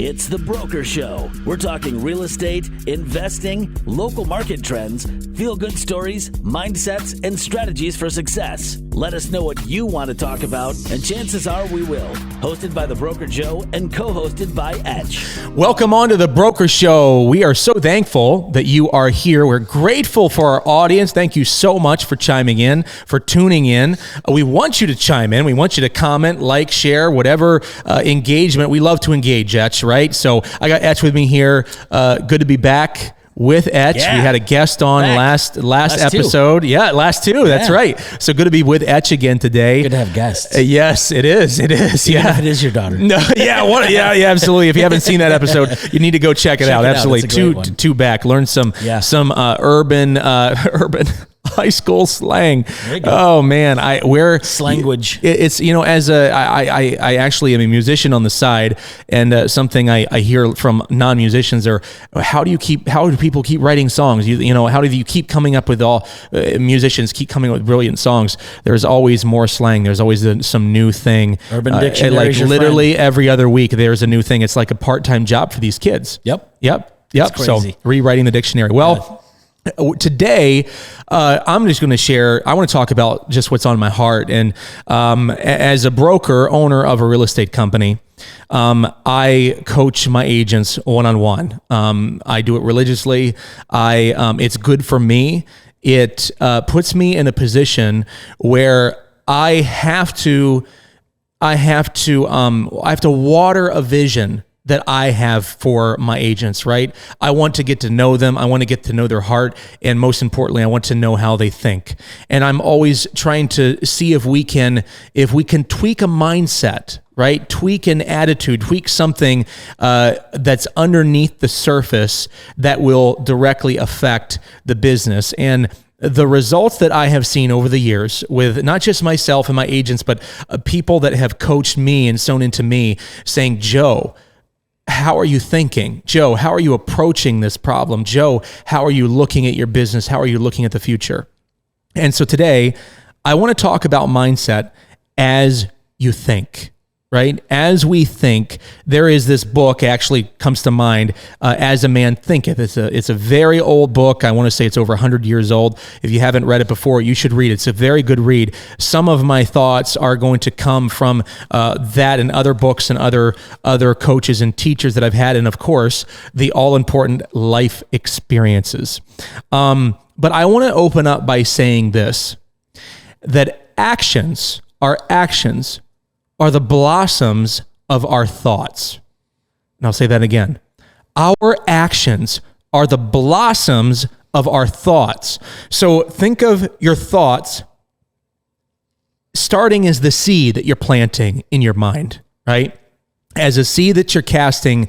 It's The Broker Show. We're talking real estate, investing, local market trends, feel-good stories, mindsets, and strategies for success. Let us know what you want to talk about, and chances are we will. Hosted by The Broker Joe and co-hosted by Etch. Welcome on to The Broker Show. We are so thankful that you are here. We're grateful for our audience. Thank you so much for chiming in, for tuning in. We want you to chime in. We want you to comment, like, share, whatever engagement. We love to engage, Etch, right? So I got Etch with me here. Good to be back with Etch. Yeah. We had a guest on last episode. Two. Yeah, last two. That's right. So good to be with Etch again today. Good to have guests. Yes, it is. It is. Even if it is your daughter. No, yeah, absolutely. If you haven't seen that episode, you need to go check it out. Absolutely. Two back. Learn some urban high school slang. Oh man, Slanguage. It's as I actually am a musician on the side, and something I hear from non-musicians are how do people keep writing songs? How do you keep coming up with musicians keep coming up with brilliant songs? There's always more slang. There's always some new thing. Urban Dictionary, like literally every other week there's a new thing. It's like a part-time job for these kids. Yep. So rewriting the dictionary. Well. Today, I'm just going to share, I want to talk about just what's on my heart. And as a broker, owner of a real estate company, I coach my agents one-on-one. I do it religiously. It's good for me. It puts me in a position where I have to water a vision that I have for my agents, right? I want to get to know them. I want to get to know their heart. And most importantly, I want to know how they think. And I'm always trying to see if we can tweak a mindset, right? Tweak an attitude, tweak something that's underneath the surface that will directly affect the business. And the results that I have seen over the years with not just myself and my agents, but people that have coached me and sown into me saying, Joe, how are you thinking? Joe, how are you approaching this problem? Joe, how are you looking at your business? How are you looking at the future? And so today, I want to talk about mindset as you think, right? As we think, there is this book actually comes to mind, As a Man Thinketh. It's a very old book. I want to say it's over 100 years old. If you haven't read it before, you should read it. It's a very good read. Some of my thoughts are going to come from that and other books and other coaches and teachers that I've had, and of course, the all-important life experiences. But I want to open up by saying this, that actions are the blossoms of our thoughts. And I'll say that again. Our actions are the blossoms of our thoughts. So think of your thoughts starting as the seed that you're planting in your mind, right? As a seed that you're casting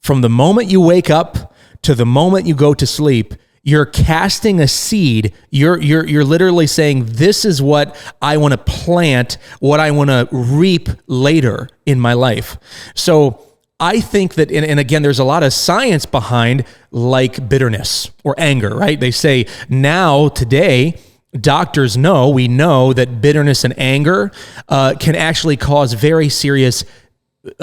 from the moment you wake up to the moment you go to sleep. You're casting a seed. You're literally saying, this is what I want to plant, what I want to reap later in my life. So I think that, and again, there's a lot of science behind like bitterness or anger, right? They say today, doctors we know that bitterness and anger can actually cause very serious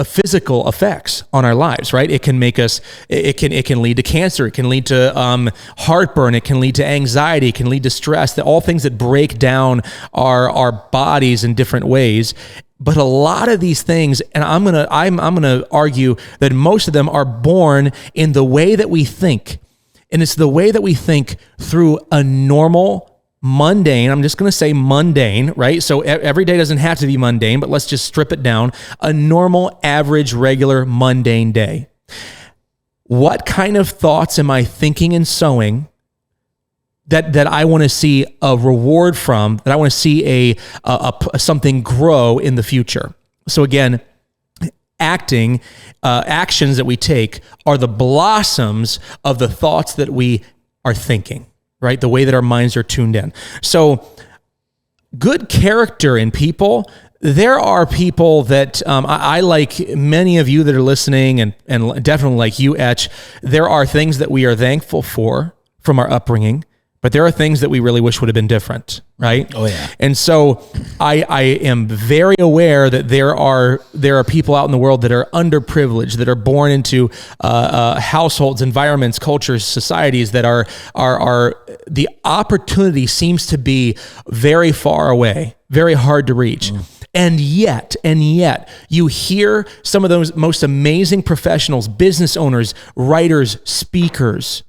physical effects on our lives, right? It can make us, it can lead to cancer. It can lead to heartburn. It can lead to anxiety. It can lead to stress. All things that break down our bodies in different ways. But a lot of these things, and I'm gonna argue that most of them are born in the way that we think, and it's the way that we think through a normal, mundane, I'm just going to say mundane, right? So every day doesn't have to be mundane, but let's just strip it down. A normal, average, regular, mundane day. What kind of thoughts am I thinking and sowing that I want to see a reward from, that I want to see something grow in the future? So again, actions that we take are the blossoms of the thoughts that we are thinking. Right? The way that our minds are tuned in. So good character in people, there are people that I like many of you that are listening and definitely like you, Etch, there are things that we are thankful for from our upbringing, but there are things that we really wish would have been different, right? Oh, yeah. And so I am very aware that there are people out in the world that are underprivileged, that are born into households, environments, cultures, societies that are the opportunity seems to be very far away, very hard to reach. And yet, you hear some of those most amazing professionals, business owners, writers, speakers,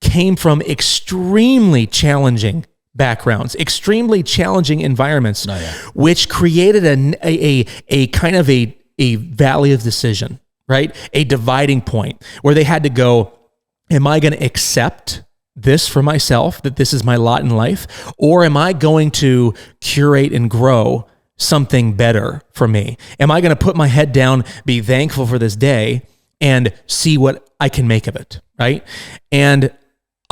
came from extremely challenging backgrounds, extremely challenging environments, which created a kind of a valley of decision, right? A dividing point where they had to go, am I going to accept this for myself, that this is my lot in life? Or am I going to curate and grow something better for me? Am I going to put my head down, be thankful for this day, and see what I can make of it, right? And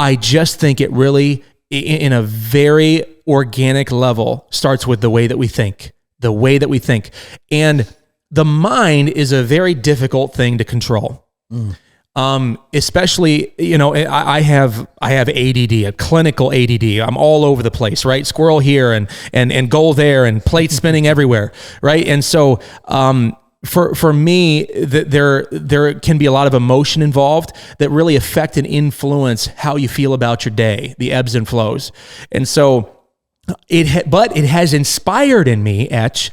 I just think it really, in a very organic level, starts with the way that we think. And the mind is a very difficult thing to control. Especially, I have ADD, a clinical ADD. I'm all over the place, right? Squirrel here and goal there and plates spinning everywhere, right? And so, for me, there can be a lot of emotion involved that really affect and influence how you feel about your day, the ebbs and flows. And so but it has inspired in me, Etch,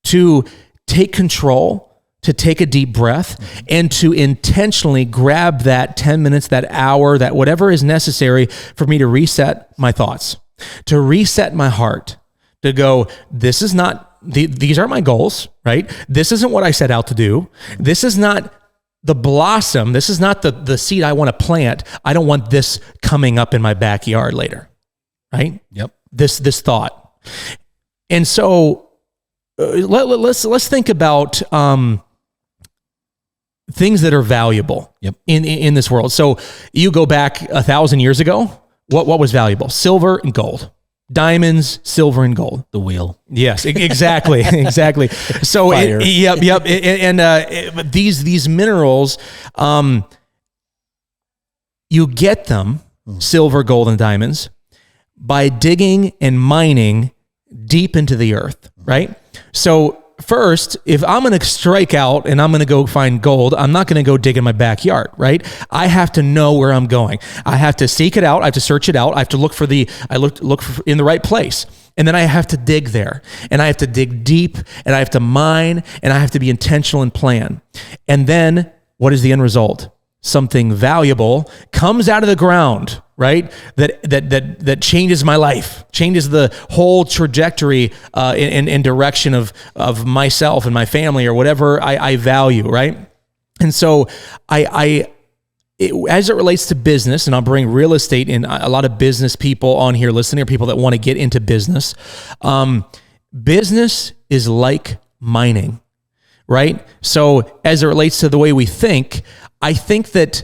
to take control, to take a deep breath, and to intentionally grab that 10 minutes, that hour, that whatever is necessary for me to reset my thoughts, to reset my heart, to go, this is not, these aren't my goals, right? This isn't what I set out to do. This is not the blossom. This is not the seed I want to plant. I don't want this coming up in my backyard later, right? Yep. This thought. And so let's think about things that are valuable in this world. So you go back 1,000 years ago, what was valuable? Silver and gold. Diamonds, silver, and gold. The wheel. Yes, exactly, exactly. So, these minerals, you get them, silver, gold, and diamonds, by digging and mining deep into the earth, right? So first, if I'm going to strike out and I'm going to go find gold, I'm not going to go dig in my backyard, right? I have to know where I'm going. I have to seek it out. I have to search it out. I have to look for in the right place. And then I have to dig there, and I have to dig deep, and I have to mine, and I have to be intentional and plan. And then what is the end result? Something valuable comes out of the ground, right? That changes my life, changes the whole trajectory and direction of myself and my family or whatever I value, right? And so as it relates to business, and I'll bring real estate in, a lot of business people on here listening, or people that want to get into business. Business is like mining, right? So as it relates to the way we think, I think that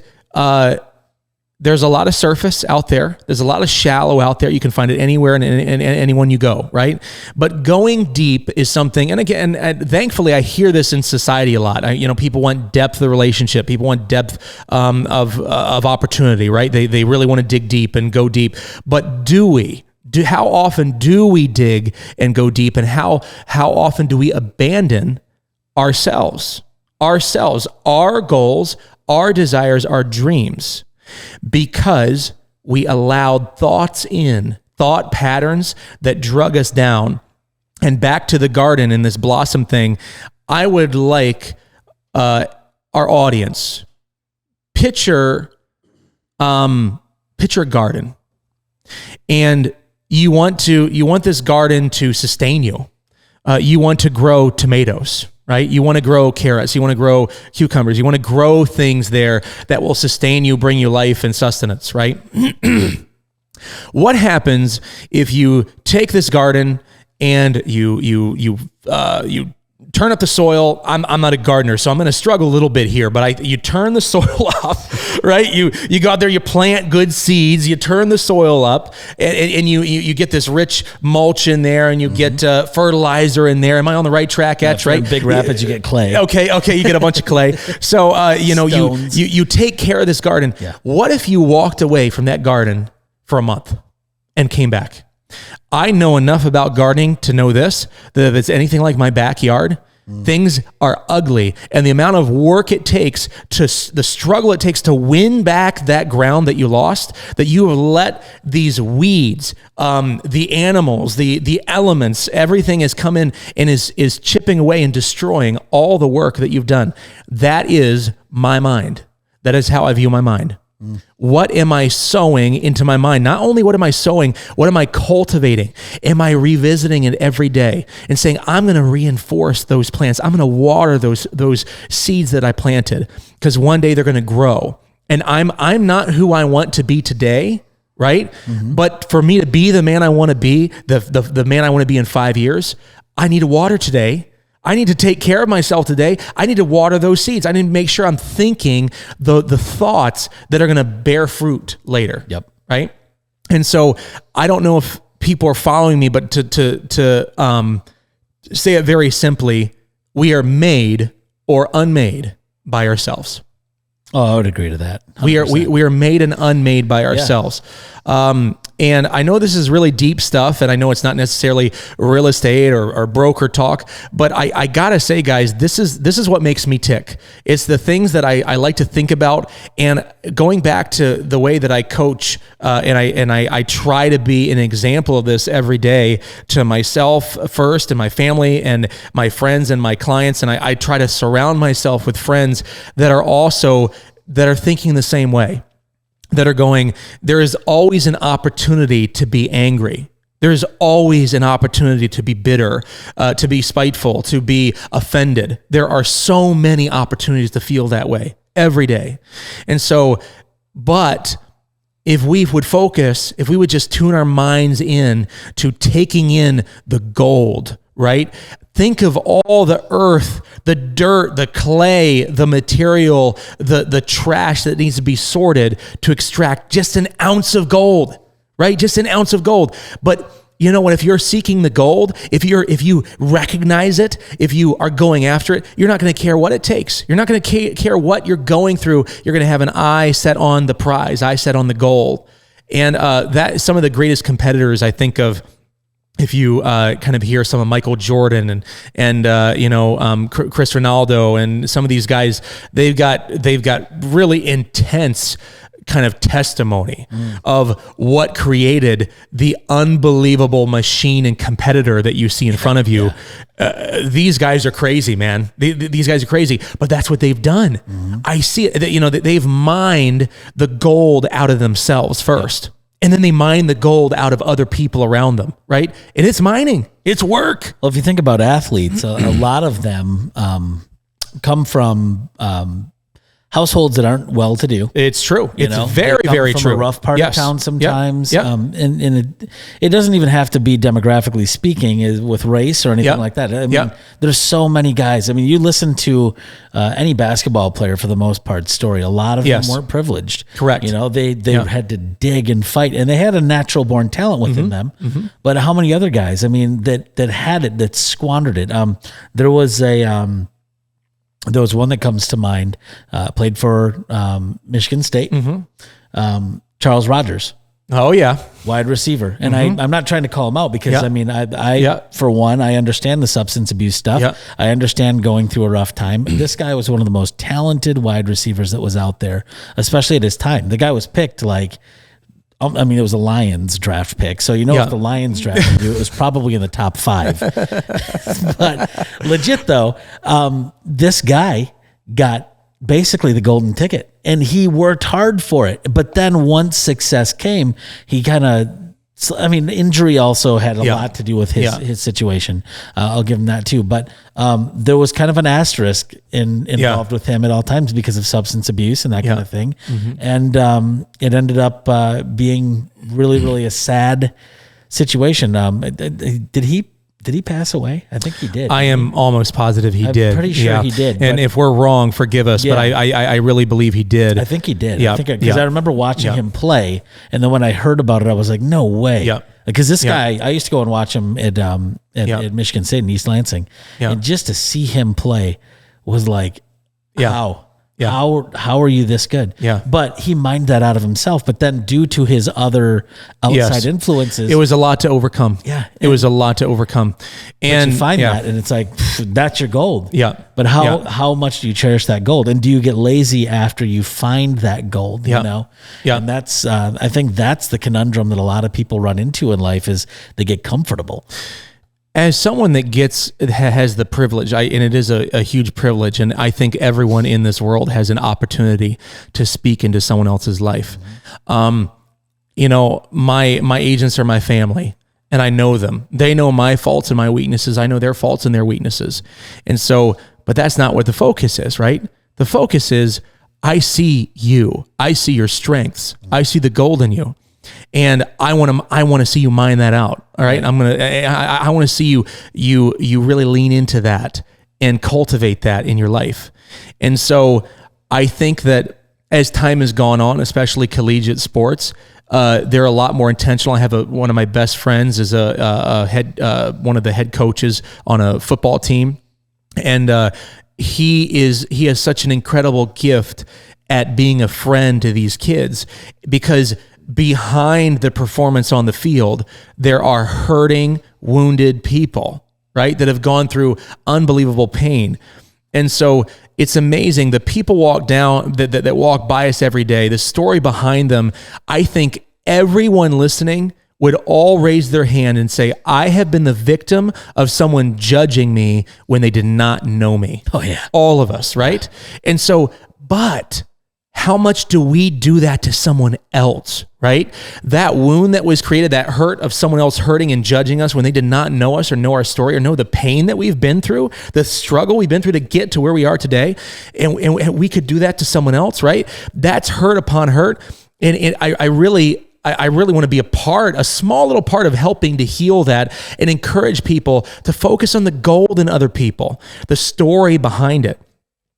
there's a lot of surface out there. There's a lot of shallow out there. You can find it anywhere and anyone you go, right? But going deep is something, and again, thankfully, I hear this in society a lot. People want depth of the relationship. People want depth of opportunity, right? They really want to dig deep and go deep. But how often do we dig and go deep, and how often do we abandon ourselves, our goals, our desires, our dreams, because we allowed thought patterns that drug us down? And back to the garden and this blossom thing, I would like our audience, picture a garden, and you want this garden to sustain you. You want to grow tomatoes, right? You want to grow carrots. You want to grow cucumbers. You want to grow things there that will sustain you, bring you life and sustenance, right? What happens if you take this garden and you turn up the soil? I'm not a gardener, so I'm going to struggle a little bit here, but you turn the soil up, right? You go out there, you plant good seeds, you turn the soil up, and you get this rich mulch in there, and you get fertilizer in there. Am I on the right track, Etch, right? In Big Rapids, you get clay. Okay, you get a bunch of clay. So, you take care of this garden. Yeah. What if you walked away from that garden for a month? and came back. I know enough about gardening to know this, that if it's anything like my backyard, things are ugly. And the amount of work it takes the struggle it takes to win back that ground that you lost, that you have let these weeds, the animals, the elements, everything has come in and is chipping away and destroying all the work that you've done. That is my mind. That is how I view my mind. What am I sowing into my mind? Not only what am I sowing, what am I cultivating? Am I revisiting it every day and saying, I'm going to reinforce those plants. I'm going to water those seeds that I planted, because one day they're going to grow. And I'm not who I want to be today, right? But for me to be the man I want to be, the man I want to be in 5 years, I need to water today. I need to take care of myself today. I need to water those seeds. I need to make sure I'm thinking the thoughts that are going to bear fruit later. Yep. Right. And so I don't know if people are following me, but to say it very simply, we are made or unmade by ourselves. Oh, I would agree to that. 100%. We are made and unmade by ourselves. And I know this is really deep stuff, and I know it's not necessarily real estate or broker talk, but I gotta say, guys, this is what makes me tick. It's the things that I like to think about, and going back to the way that I coach, and I try to be an example of this every day to myself first, and my family, and my friends, and my clients, and I try to surround myself with friends that are thinking the same way. That are going, there is always an opportunity to be angry. There is always an opportunity to be bitter, to be spiteful, to be offended. There are so many opportunities to feel that way every day. And so, but if we would focus, if we would just tune our minds in to taking in the gold, right? Think of all the earth, the dirt, the clay, the material, the trash that needs to be sorted to extract just an ounce of gold, right? Just an ounce of gold. But you know what? If you're seeking the gold, if you recognize it, if you are going after it, you're not going to care what it takes. You're not going to care what you're going through. You're going to have an eye set on the prize, eye set on the goal. And that is some of the greatest competitors I think of. If you kind of hear some of Michael Jordan and Chris Ronaldo and some of these guys, they've got really intense kind of testimony of what created the unbelievable machine and competitor that you see in front of you. These guys are crazy, man. These guys are crazy, but that's what they've done. I see it. That they've mined the gold out of themselves first. And then they mine the gold out of other people around them, right? And it's mining. It's work. Well, if you think about athletes, a lot of them come from households that aren't well-to-do. It's true. It's very, very true. From a rough part of town sometimes. Yep. And it doesn't even have to be demographically speaking with race or anything like that. I mean, there's so many guys. I mean, you listen to any basketball player for the most part story. A lot of them weren't privileged. Correct. They had to dig and fight, and they had a natural born talent within them. But how many other guys, I mean, that had it, that squandered it? There was one that comes to mind, played for Michigan State, Charles Rogers. Oh, yeah. Wide receiver. And I'm not trying to call him out because, I mean, I for one, I understand the substance abuse stuff. Yeah. I understand going through a rough time. This guy was one of the most talented wide receivers that was out there, especially at his time. The guy was picked it was a Lions draft pick. So, if the Lions drafted you, it was probably in the top 5. But legit though, this guy got basically the golden ticket and he worked hard for it. But then once success came, he injury also had a lot to do with his situation. I'll give him that too. But there was kind of an asterisk involved with him at all times because of substance abuse and that kind of thing. And it ended up being really, really a sad situation. Did he pass away? I think he did. I am almost positive he did. I'm pretty sure he did. And if we're wrong, forgive us, but I really believe he did. I think he did. Yeah. Because I remember watching him play, and then when I heard about it, I was like, no way. Yeah. Because this guy, I used to go and watch him at Michigan State in East Lansing, and just to see him play was like, wow. Yeah. How are you this good? Yeah. But he mined that out of himself. But then due to his other outside influences, it was a lot to overcome. Yeah. It was a lot to overcome. And you find that, and it's like, that's your gold. Yeah. But how much do you cherish that gold? And do you get lazy after you find that gold? Yeah. You know? Yeah. And that's, I think that's the conundrum that a lot of people run into in life is they get comfortable. As someone that has the privilege, and it is a huge privilege, and I think everyone in this world has an opportunity to speak into someone else's life. You know, my agents are my family, and I know them. They know my faults and my weaknesses. I know their faults and their weaknesses. And so, but that's not what the focus is, right? The focus is, I see you. I see your strengths. I see the gold in you. And I want to see you mine that out. All right. I want to see you really lean into that and cultivate that in your life. And so I think that as time has gone on, especially collegiate sports, they're a lot more intentional. I have one of my best friends is one of the head coaches on a football team. And, he has such an incredible gift at being a friend to these kids, because behind the performance on the field, there are hurting, wounded people, right? That have gone through unbelievable pain. And so it's amazing. The people that walk by us every day, the story behind them, I think everyone listening would all raise their hand and say, I have been the victim of someone judging me when they did not know me. Oh yeah. All of us, right? And so, but how much do we do that to someone else, right? That wound that was created, that hurt of someone else hurting and judging us when they did not know us or know our story or know the pain that we've been through, the struggle we've been through to get to where we are today. And we could do that to someone else, right? That's hurt upon hurt. And I really want to be a small little part of helping to heal that and encourage people to focus on the gold in other people, the story behind it.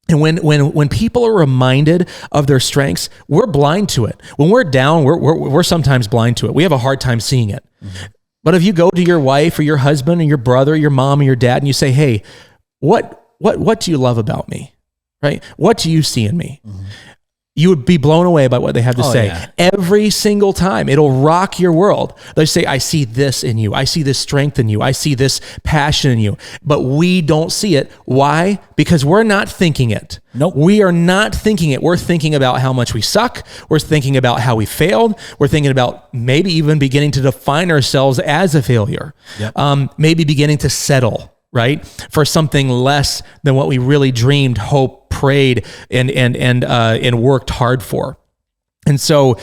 And when people are reminded of their strengths, we're blind to it. When we're down, we're sometimes blind to it. We have a hard time seeing it. Mm-hmm. But if you go to your wife or your husband or your brother, or your mom or your dad, and you say, hey, what do you love about me? Right? What do you see in me? Mm-hmm. You would be blown away by what they have to say. Yeah. Every single time. It'll rock your world. They say, I see this in you. I see this strength in you. I see this passion in you. But we don't see it. Why? Because we're not thinking it. Nope. We are not thinking it. We're thinking about how much we suck. We're thinking about how we failed. We're thinking about maybe even beginning to define ourselves as a failure. Yep. Maybe beginning to settle, right? For something less than what we really dreamed, hoped, prayed, and worked hard for. And so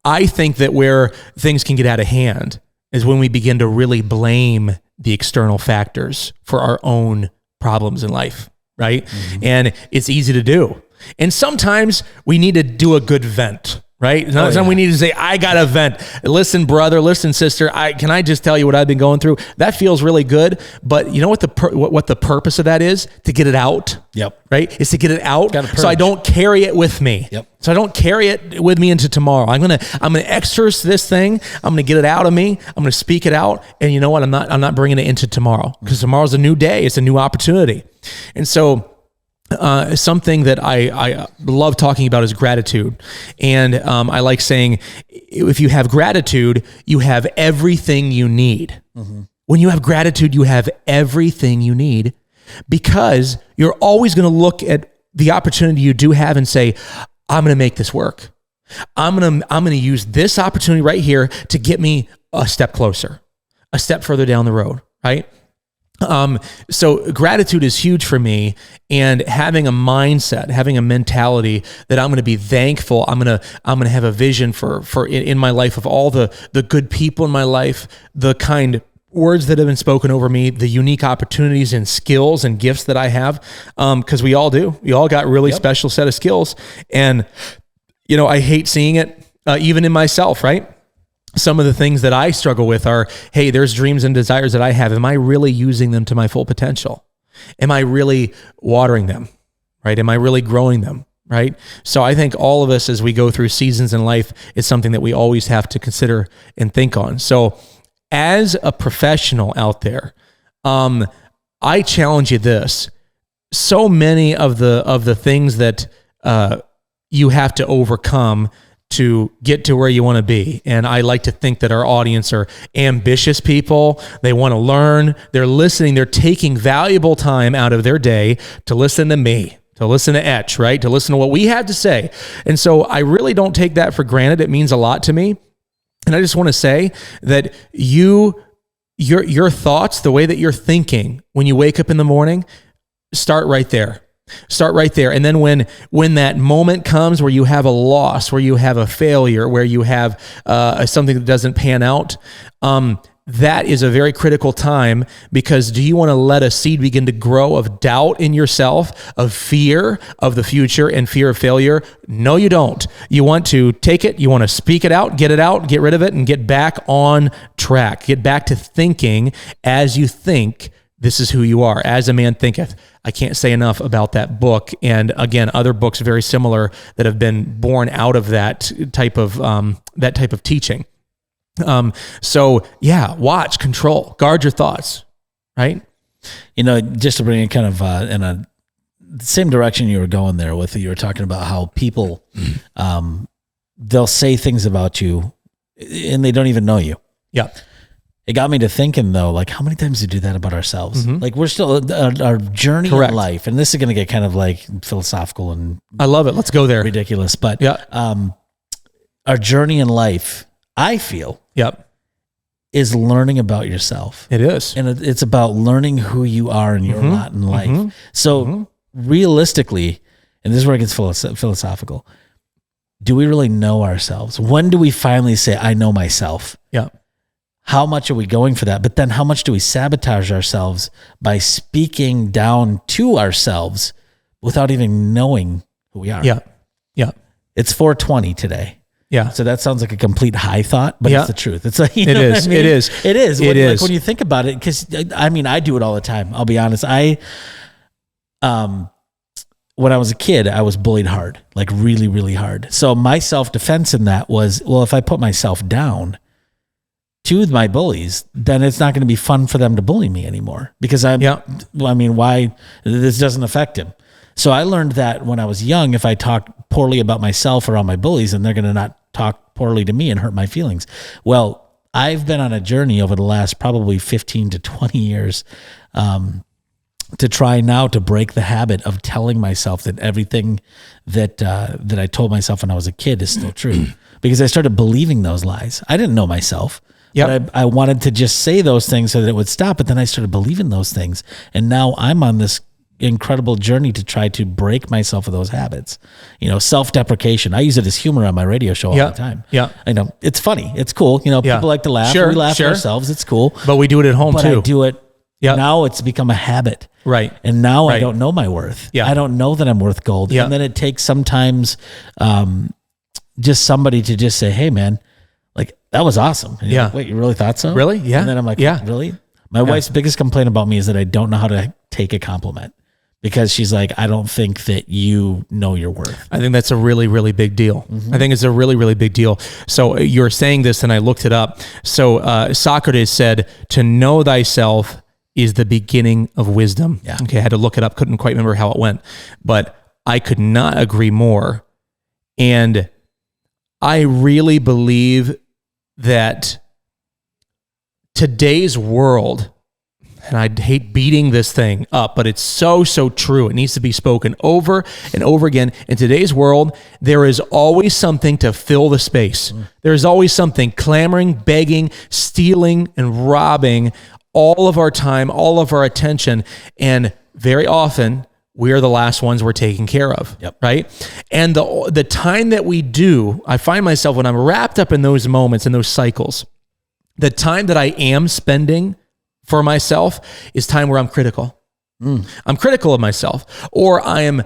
I think that where things can get out of hand is when we begin to really blame the external factors for our own problems in life, right? Mm-hmm. And it's easy to do. And sometimes we need to do a good vent, right? Sometimes we need to say, I got to vent. Listen, brother, listen, sister, can I just tell you what I've been going through? That feels really good. But you know what the purpose of that is? To get it out. Yep. Right? Is to get it out so I don't carry it with me. Yep. So I don't carry it with me into tomorrow. I'm gonna exorcise this thing. I'm gonna get it out of me. I'm gonna speak it out. And you know what? I'm not bringing it into tomorrow, because tomorrow's a new day. It's a new opportunity. And so something that I love talking about is gratitude. And I like saying, if you have gratitude, you have everything you need. Mm-hmm. When you have gratitude, you have everything you need, because you're always going to look at the opportunity you do have and say, I'm going to make this work. I'm going to use this opportunity right here to get me a step closer, a step further down the road, right? So gratitude is huge for me, and having a mindset, having a mentality that I'm going to be thankful. I'm going to have a vision for in my life of all the good people in my life, the kind words that have been spoken over me, the unique opportunities and skills and gifts that I have. Cause we all do. We all got really special set of skills, and I hate seeing it, even in myself, right? Some of the things that I struggle with are, hey, there's dreams and desires that I have. Am I really using them to my full potential? Am I really watering them, right? Am I really growing them, right? So I think all of us, as we go through seasons in life, is something that we always have to consider and think on. So as a professional out there, I challenge you this. So many of the things that you have to overcome to get to where you want to be. And I like to think that our audience are ambitious people. They want to learn. They're listening. They're taking valuable time out of their day to listen to me, to listen to Etch, right? To listen to what we have to say. And so I really don't take that for granted. It means a lot to me. And I just want to say that your thoughts, the way that you're thinking when you wake up in the morning, start right there. Start right there. And then when that moment comes where you have a loss, where you have a failure, where you have something that doesn't pan out, that is a very critical time, because do you want to let a seed begin to grow of doubt in yourself, of fear of the future and fear of failure? No, you don't. You want to take it, you want to speak it out, get rid of it, and get back on track. Get back to thinking as you think. This is who you are. As a man thinketh. I can't say enough about that book. And again, other books very similar that have been born out of that type of teaching. So yeah, watch, control, guard your thoughts, right? Just to bring it kind of in the same direction you were going there with, you were talking about how people, they'll say things about you and they don't even know you. Yeah. It got me to thinking, though, like, how many times do we do that about ourselves? Mm-hmm. Like, we're still our journey in life, and this is going to get kind of like philosophical and I love it. Let's go there. Ridiculous, but our journey in life, I feel, is learning about yourself. It is, and it's about learning who you are in your lot in life. So, realistically, and this is where it gets philosophical. Do we really know ourselves? When do we finally say, "I know myself"? Yeah. How much are we going for that? But then how much do we sabotage ourselves by speaking down to ourselves without even knowing who we are? Yeah. Yeah. It's 4:20 today. Yeah. So that sounds like a complete high thought, but it's the truth. It's like, it is. It is. It is. Like when you think about it, because I do it all the time. I'll be honest. When I was a kid, I was bullied hard, like really, really hard. So my self-defense in that was, well, if I put myself down to my bullies, then it's not going to be fun for them to bully me anymore, because why? This doesn't affect him. So I learned that when I was young, if I talk poorly about myself around my bullies, then they're going to not talk poorly to me and hurt my feelings. Well, I've been on a journey over the last probably 15 to 20 years, to try now to break the habit of telling myself that everything that I told myself when I was a kid is still true, because I started believing those lies. I didn't know myself. But I wanted to just say those things so that it would stop. But then I started believing those things. And now I'm on this incredible journey to try to break myself of those habits. Self-deprecation. I use it as humor on my radio show all the time. Yeah. I know. It's funny. It's cool. People like to laugh. We laugh at ourselves. It's cool. But we do it at home too. I do it. Now it's become a habit. Right. And now I don't know my worth. Yeah. I don't know that I'm worth gold. Yeah. And then it takes sometimes just somebody to just say, hey, man, like, that was awesome. And you're like, wait, you really thought so? Really? Yeah. And then I'm like, really? My wife's biggest complaint about me is that I don't know how to take a compliment, because she's like, I don't think that you know your worth. I think that's a really, really big deal. I think it's a really, really big deal. So you're saying this, and I looked it up. So Socrates said, to know thyself is the beginning of wisdom. Yeah. Okay, I had to look it up. Couldn't quite remember how it went, but I could not agree more. And I really believe that today's world, and I hate beating this thing up, but it's so true. It needs to be spoken over and over again. In today's world, there is always something to fill the space. There's always something clamoring, begging, stealing, and robbing all of our time, all of our attention. And very often, we are the last ones we're taking care of, right? And the time that we do, I find myself when I'm wrapped up in those moments, in those cycles, the time that I am spending for myself is time where I'm critical. I'm critical of myself, or I'm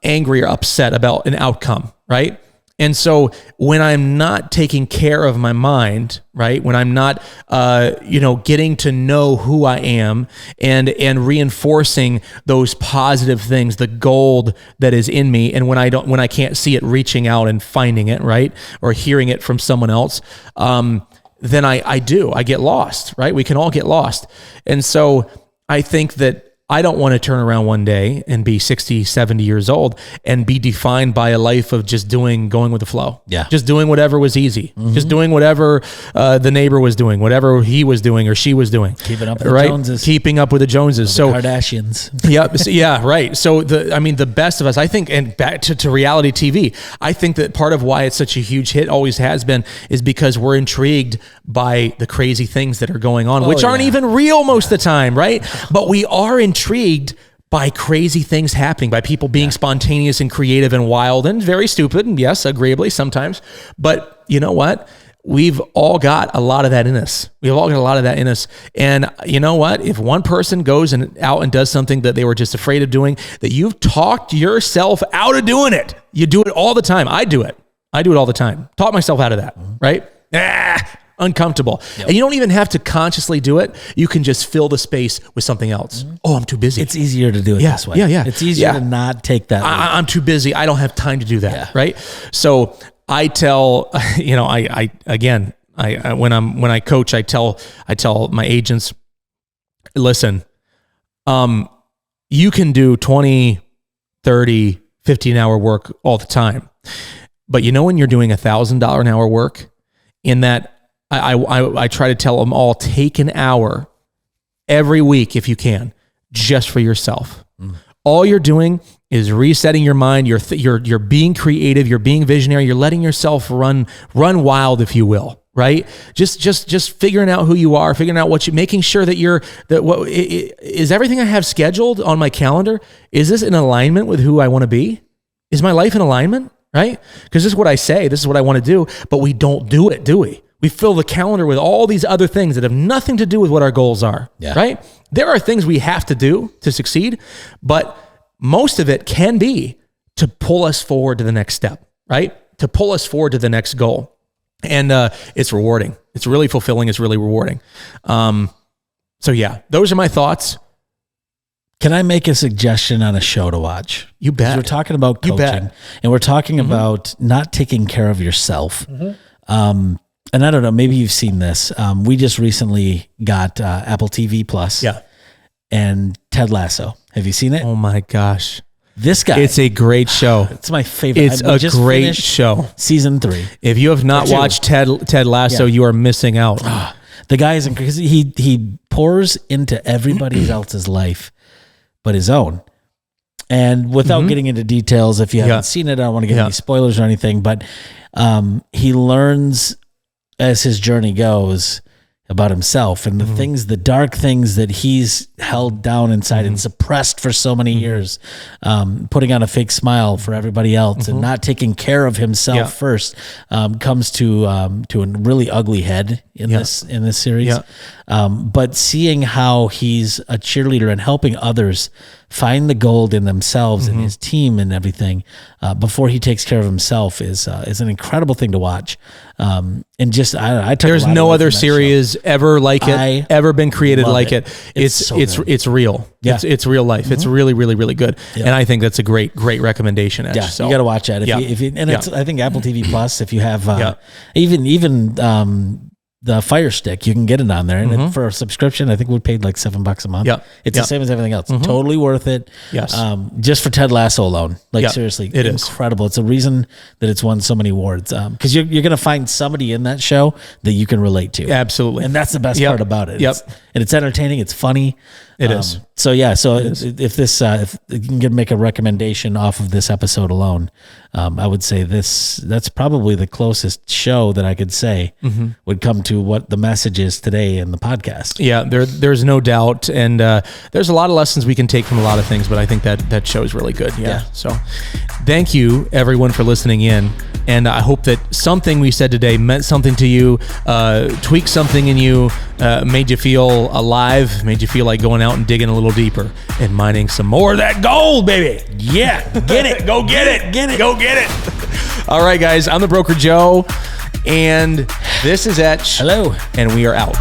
angry or upset about an outcome, right? And so when I'm not taking care of my mind, right, when I'm not, getting to know who I am and reinforcing those positive things, the gold that is in me, and when I can't see it, reaching out and finding it, right, or hearing it from someone else, then I get lost, right? We can all get lost. And so I think that I don't want to turn around one day and be 60, 70 years old and be defined by a life of just going with the flow. Yeah. Just doing whatever was easy. Just doing whatever the neighbor was doing, whatever he was doing or she was doing. Keeping up with the Joneses. Keeping up with the Joneses. The Kardashians. Yeah, right. So the best of us, I think, and back to reality TV, I think that part of why it's such a huge hit, always has been, is because we're intrigued by the crazy things that are going on, which aren't even real most of the time, right? But we are intrigued by crazy things happening, by people being spontaneous and creative and wild and very stupid, and yes, agreeably sometimes. But you know what? We've all got a lot of that in us. And you know what? If one person goes out and does something that they were just afraid of doing, that you've talked yourself out of doing it. You do it all the time. I do it all the time. Talk myself out of that, right? Uncomfortable. Yep. And you don't even have to consciously do it. You can just fill the space with something else. Oh, I'm too busy. It's easier to do it this way. Yeah. It's easier to not take that. I'm too busy. I don't have time to do that. Right. So I tell, when I coach, I tell my agents, listen, you can do 20, 30, 15-hour work all the time. But when you're doing $1,000 an hour work, in that I try to tell them all, take an hour every week if you can, just for yourself. All you're doing is resetting your mind. You're being creative. You're being visionary. You're letting yourself run wild, if you will. Right? Just figuring out who you are, figuring out making sure that is everything I have scheduled on my calendar, is this in alignment with who I want to be? Is my life in alignment? Right? Because this is what I say, this is what I want to do, but we don't do it, do we? We fill the calendar with all these other things that have nothing to do with what our goals are, right? There are things we have to do to succeed, but most of it can be to pull us forward to the next step, right? To pull us forward to the next goal. And it's rewarding. It's really fulfilling. It's really rewarding. So yeah, those are my thoughts. Can I make a suggestion on a show to watch? You bet. We're talking about coaching, and we're talking about not taking care of yourself. And I don't know, maybe you've seen this. We just recently got Apple TV Plus. Yeah. And Ted Lasso. Have you seen it? Oh my gosh. This guy. It's a great show. It's my favorite. It's a great show. Season 3. If you have not watched Ted Lasso, you are missing out. The guy is incredible. He pours into everybody else's life but his own. And without getting into details, if you haven't seen it, I don't want to get any spoilers or anything, but he learns as his journey goes about himself and the dark things that he's held down inside and suppressed for so many years, putting on a fake smile for everybody else and not taking care of himself first, comes to a really ugly head in this series. But seeing how he's a cheerleader and helping others find the gold in themselves and his team and everything before he takes care of himself is an incredible thing to watch. And just I took there's no other series ever like it, ever been created like it. It's real. It's real life. It's really, really, really good. And I think that's a great recommendation. Edge. So you got to watch that. It's I think Apple TV Plus, if you have even the Fire Stick, you can get it on there, and for a subscription, I think we paid like $7 a month. It's the same as everything else. Totally worth it. Just for Ted Lasso alone, seriously, it is incredible. It's a reason that it's won so many awards because you're going to find somebody in that show that you can relate to. Absolutely, and that's the best part about it. It's entertaining. It's funny. It is. So if you can make a recommendation off of this episode alone, I would say that's probably the closest show that I could say would come to what the message is today in the podcast. Yeah, there's no doubt, and there's a lot of lessons we can take from a lot of things, but I think that show is really good. Yeah. So, thank you everyone for listening in, and I hope that something we said today meant something to you, tweaked something in you, made you feel alive, made you feel like going out and digging a little deeper and mining some more of that gold, baby. Yeah, get it. Go get it. Go get it. All right, guys, I'm the Broker Joe, and this is Etch. Hello. And we are out.